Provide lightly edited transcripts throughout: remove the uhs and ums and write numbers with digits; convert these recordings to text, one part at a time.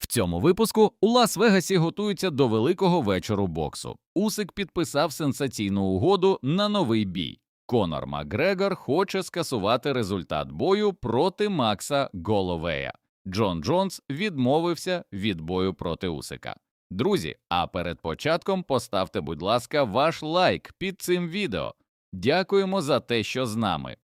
цьому випуску у Лас-Вегасі готуються до великого вечору боксу. Усик підписав сенсаційну угоду на новий бій. Конор Макгрегор хоче скасувати результат бою проти Макса Голловея. Джон Джонс відмовився від бою проти Усика. Друзі, а перед початком поставте, будь ласка, ваш лайк під цим відео. Дякуємо за те, що з нами.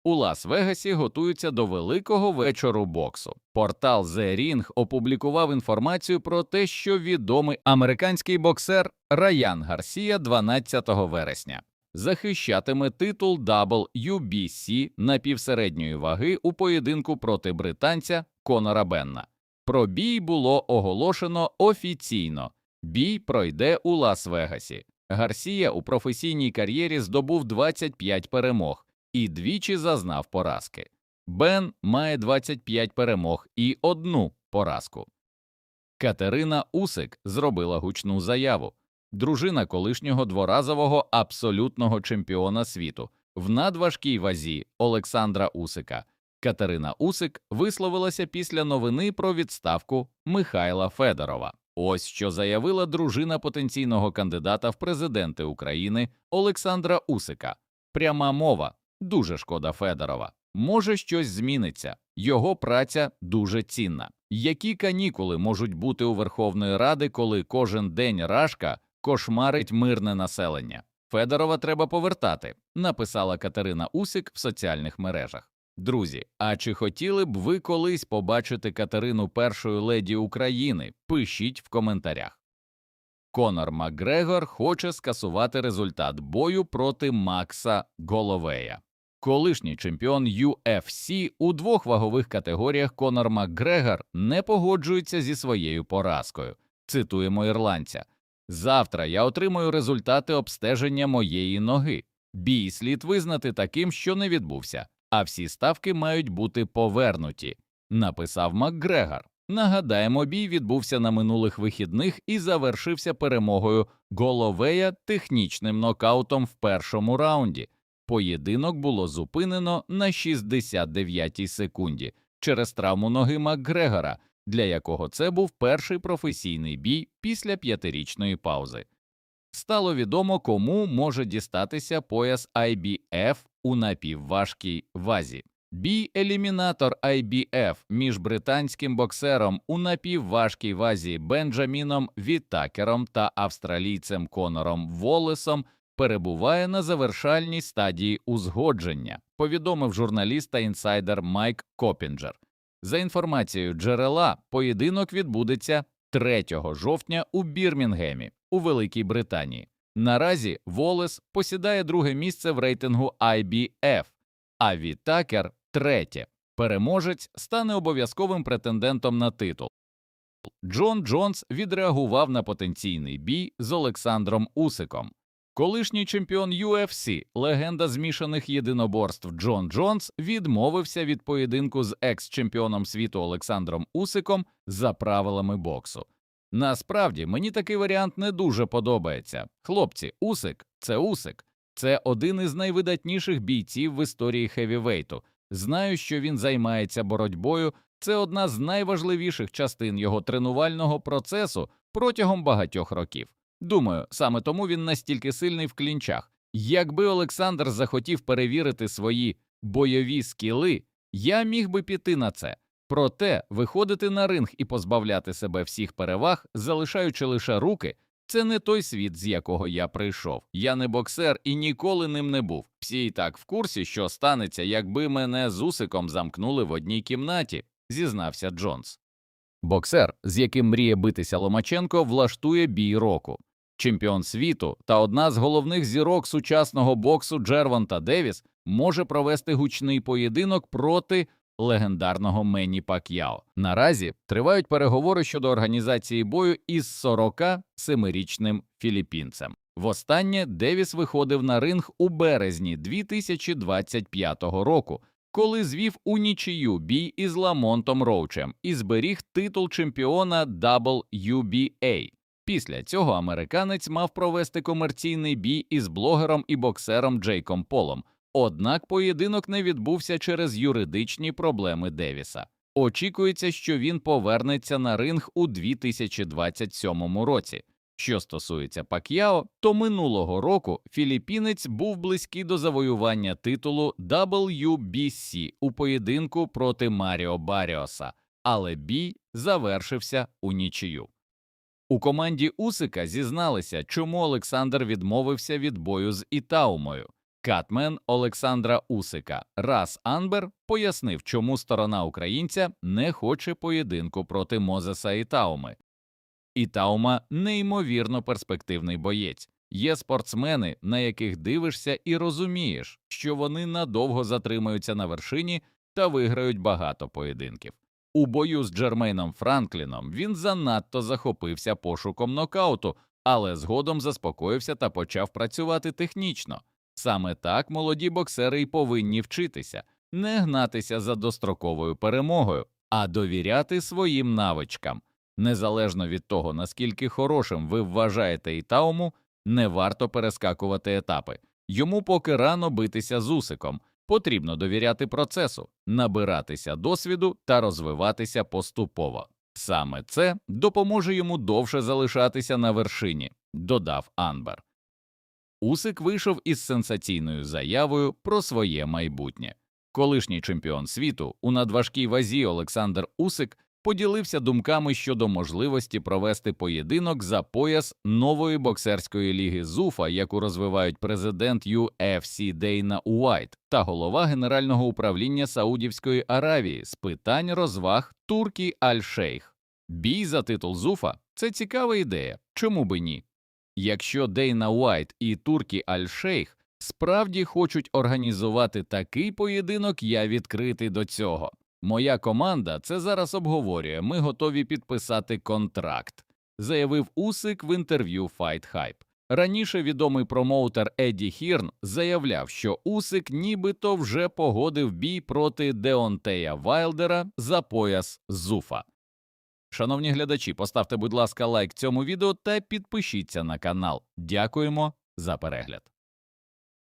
У Лас-Вегасі готуються до великого вечору боксу. Портал The Ring опублікував інформацію про те, що відомий американський боксер Райан Гарсія 12 вересня захищатиме титул WBC напівсередньої ваги у поєдинку проти британця Конора Бенна. Про бій було оголошено офіційно. Бій пройде у Лас-Вегасі. Гарсія у професійній кар'єрі здобув 25 перемог і двічі зазнав поразки. Бен має 25 перемог і 1 поразку. Катерина Усик зробила гучну заяву. Дружина колишнього дворазового абсолютного чемпіона світу в надважкій вазі Олександра Усика. Катерина Усик висловилася після новини про відставку Михайла Федорова. Ось що заявила дружина потенційного кандидата в президенти України Олександра Усика. Пряма мова. Дуже шкода Федорова. Може, щось зміниться. Його праця дуже цінна. Які канікули можуть бути у Верховної Ради, коли кожен день рашка кошмарить мирне населення? Федорова треба повертати, написала Катерина Усик в соціальних мережах. Друзі, а чи хотіли б ви колись побачити Катерину першою леді України? Пишіть в коментарях. Конор Макгрегор хоче скасувати результат бою проти Макса Голловея. Колишній чемпіон UFC у 2 вагових категоріях Конор Макгрегор не погоджується зі своєю поразкою. Цитуємо ірландця. «Завтра я отримую результати обстеження моєї ноги. Бій слід визнати таким, що не відбувся, а всі ставки мають бути повернуті», – написав Макгрегор. Нагадаємо, бій відбувся на минулих вихідних і завершився перемогою Голловея технічним нокаутом в першому раунді. Поєдинок було зупинено на 69-й секунді через травму ноги Макгрегора, для якого це був перший професійний бій після 5-річної паузи. Стало відомо, кому може дістатися пояс IBF у напівважкій вазі. Бій-елімінатор IBF між британським боксером у напівважкій вазі Бенджаміном Віттакером та австралійцем Конором Воллесом перебуває на завершальній стадії узгодження, повідомив журналіст та інсайдер Майк Копінджер. За інформацією джерела, поєдинок відбудеться 3 жовтня у Бірмінгемі, у Великій Британії. Наразі Воллес посідає 2-е місце в рейтингу IBF, а Віттакер – 3-є. Переможець стане обов'язковим претендентом на титул. Джон Джонс відреагував на потенційний бій з Олександром Усиком. Колишній чемпіон UFC, легенда змішаних єдиноборств Джон Джонс відмовився від поєдинку з екс-чемпіоном світу Олександром Усиком за правилами боксу. Насправді, мені такий варіант не дуже подобається. Хлопці, Усик – це Усик. Це один із найвидатніших бійців в історії хевівейту. Знаю, що він займається боротьбою. Це одна з найважливіших частин його тренувального процесу протягом багатьох років. Думаю, саме тому він настільки сильний в клінчах. Якби Олександр захотів перевірити свої бойові скіли, я міг би піти на це. Проте виходити на ринг і позбавляти себе всіх переваг, залишаючи лише руки – це не той світ, з якого я прийшов. Я не боксер і ніколи ним не був. Всі і так в курсі, що станеться, якби мене з Усиком замкнули в одній кімнаті, зізнався Джонс. Боксер, з яким мріє битися Ломаченко, влаштує бій року. Чемпіон світу та одна з головних зірок сучасного боксу Джервонта Девіс може провести гучний поєдинок проти легендарного Менні Пак'яо. Наразі тривають переговори щодо організації бою із 47-річним філіппінцем. Востаннє Девіс виходив на ринг у березні 2025 року, коли звів у нічию бій із Ламонтом Роучем і зберіг титул чемпіона WBA. Після цього американець мав провести комерційний бій із блогером і боксером Джейком Полом, однак поєдинок не відбувся через юридичні проблеми Девіса. Очікується, що він повернеться на ринг у 2027 році. Що стосується Пак'яо, то минулого року філіппінець був близький до завоювання титулу WBC у поєдинку проти Маріо Баріоса, але бій завершився у нічию. У команді Усика зізналися, чому Олександр відмовився від бою з Ітаумою. Катмен Олександра Усика Рас Анбер пояснив, чому сторона українця не хоче поєдинку проти Мозеса Ітауми. Ітаума – неймовірно перспективний боєць. Є спортсмени, на яких дивишся і розумієш, що вони надовго затримаються на вершині та виграють багато поєдинків. У бою з Джермейном Франкліном він занадто захопився пошуком нокауту, але згодом заспокоївся та почав працювати технічно. Саме так молоді боксери й повинні вчитися – не гнатися за достроковою перемогою, а довіряти своїм навичкам. Незалежно від того, наскільки хорошим ви вважаєте Ітауму, не варто перескакувати етапи. Йому поки рано битися з Усиком. Потрібно довіряти процесу, набиратися досвіду та розвиватися поступово. Саме це допоможе йому довше залишатися на вершині, додав Анбер. Усик вийшов із сенсаційною заявою про своє майбутнє. Колишній чемпіон світу у надважкій вазі Олександр Усик поділився думками щодо можливості провести поєдинок за пояс нової боксерської ліги ЗУФА, яку розвивають президент UFC Дейна Уайт та голова Генерального управління Саудівської Аравії з питань розваг Туркі Аль-Шейх. Бій за титул ЗУФА – це цікава ідея, чому би ні? Якщо Дейна Уайт і Туркі Аль-Шейх справді хочуть організувати такий поєдинок, я відкритий до цього. Моя команда це зараз обговорює, ми готові підписати контракт, заявив Усик в інтерв'ю Fight Hype. Раніше відомий промоутер Едді Хірн заявляв, що Усик нібито вже погодив бій проти Деонтея Вайлдера за пояс ЗУФА. Шановні глядачі, поставте, будь ласка, лайк цьому відео та підпишіться на канал. Дякуємо за перегляд.